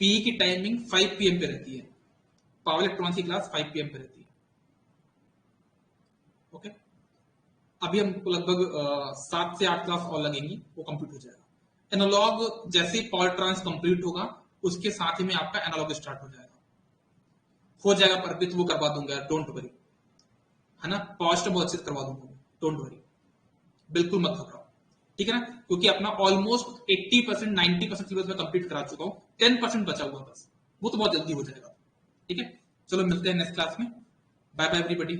S1: पीई की टाइमिंग 5 PM पे रहती है, पावर इलेक्ट्रॉनिक्स की क्लास 5 PM पे रहती है, ओके। अभी हमको लगभग 7 से 8 क्लास और लगेंगी, वो कंप्लीट हो जाएगा। एनालॉग जैसे ही पावर ट्रांस कंप्लीट होगा उसके साथ ही में आपका एनालॉग स्टार्ट हो जाएगा पर भी तो वो करवा दूंगा, डोंट वरी, है ना। पावर बहुत अच्छे से करवा दूंगा, डोंट वरी, बिल्कुल मत घबराओ, ठीक है ना। क्योंकि अपना ऑलमोस्ट 80% 90% सिलेबस में कंप्लीट करा चुका हूं, 10% बचा हुआ बस, वो तो बहुत जल्दी हो जाएगा, ठीक है। चलो मिलते हैं नेक्स्ट क्लास में, बाय बाय एवरीबॉडी।